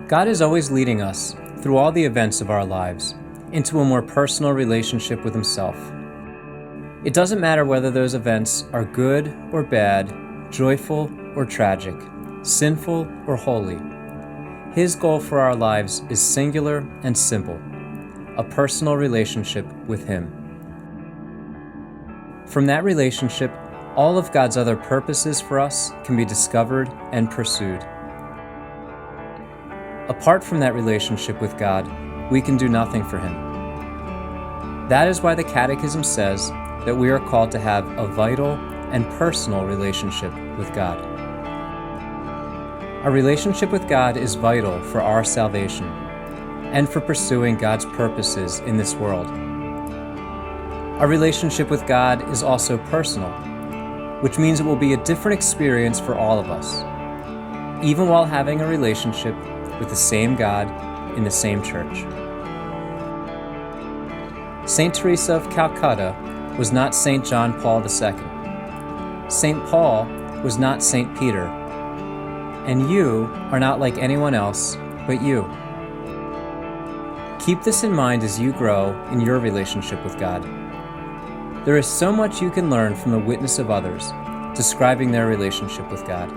God is always leading us, through all the events of our lives, into a more personal relationship with Himself. It doesn't matter whether those events are good or bad, joyful or tragic, sinful or holy. His goal for our lives is singular and simple: a personal relationship with Him. From that relationship, all of God's other purposes for us can be discovered and pursued. Apart from that relationship with God, we can do nothing for Him. That is why the Catechism says that we are called to have a vital and personal relationship with God. Our relationship with God is vital for our salvation and for pursuing God's purposes in this world. Our relationship with God is also personal, which means it will be a different experience for all of us, even while having a relationship with the same God in the same church. Saint Teresa of Calcutta was not Saint John Paul II. Saint Paul was not Saint Peter. And you are not like anyone else but you. Keep this in mind as you grow in your relationship with God. There is so much you can learn from the witness of others, describing their relationship with God.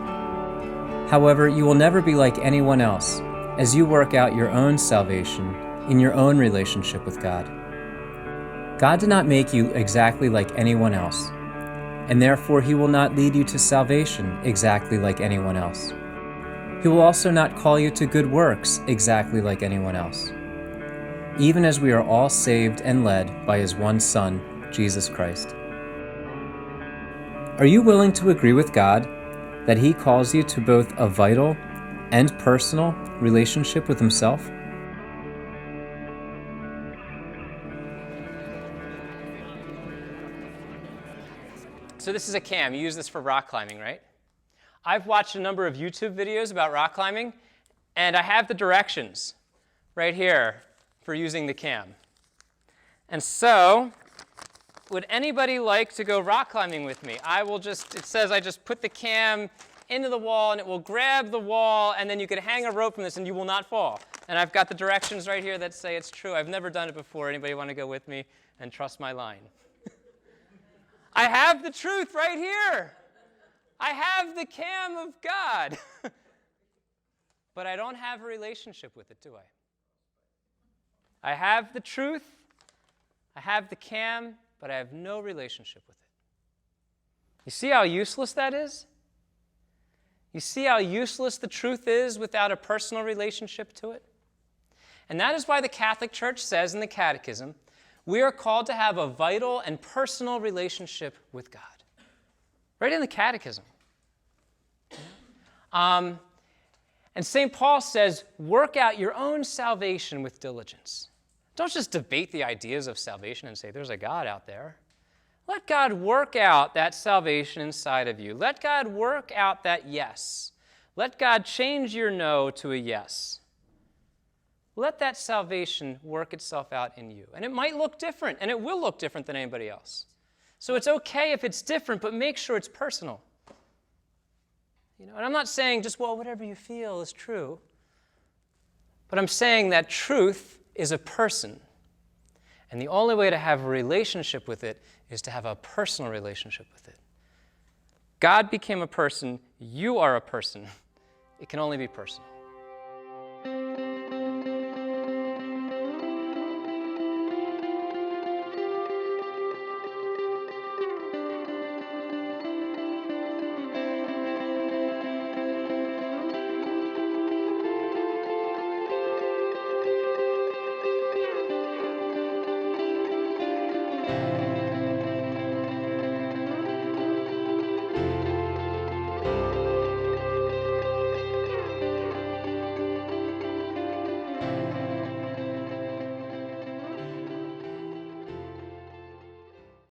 However, you will never be like anyone else as you work out your own salvation in your own relationship with God. God did not make you exactly like anyone else, and therefore He will not lead you to salvation exactly like anyone else. He will also not call you to good works exactly like anyone else, even as we are all saved and led by His one Son, Jesus Christ. Are you willing to agree with God that He calls you to both a vital and personal relationship with Himself? So this is a cam. You use this for rock climbing, right? I've watched a number of YouTube videos about rock climbing, and I have the directions right here for using the cam. And so, would anybody like to go rock climbing with me? It says I just put the cam into the wall, and it will grab the wall, and then you can hang a rope from this, and you will not fall. And I've got the directions right here that say it's true. I've never done it before. Anybody want to go with me and trust my line? I have the truth right here. I have the cam of God. But I don't have a relationship with it, do I? I have the truth, I have the cam, but I have no relationship with it. You see how useless that is? You see how useless the truth is without a personal relationship to it? And that is why the Catholic Church says in the Catechism, we are called to have a vital and personal relationship with God. Right in the Catechism. And St. Paul says, work out your own salvation with diligence. Don't just debate the ideas of salvation and say, there's a God out there. Let God work out that salvation inside of you. Let God work out that yes. Let God change your no to a yes. Let that salvation work itself out in you. And it might look different, and it will look different than anybody else. So it's okay if it's different, but make sure it's personal. And I'm not saying just, whatever you feel is true. But I'm saying that truth is a person. And the only way to have a relationship with it is to have a personal relationship with it. God became a person. You are a person. It can only be personal.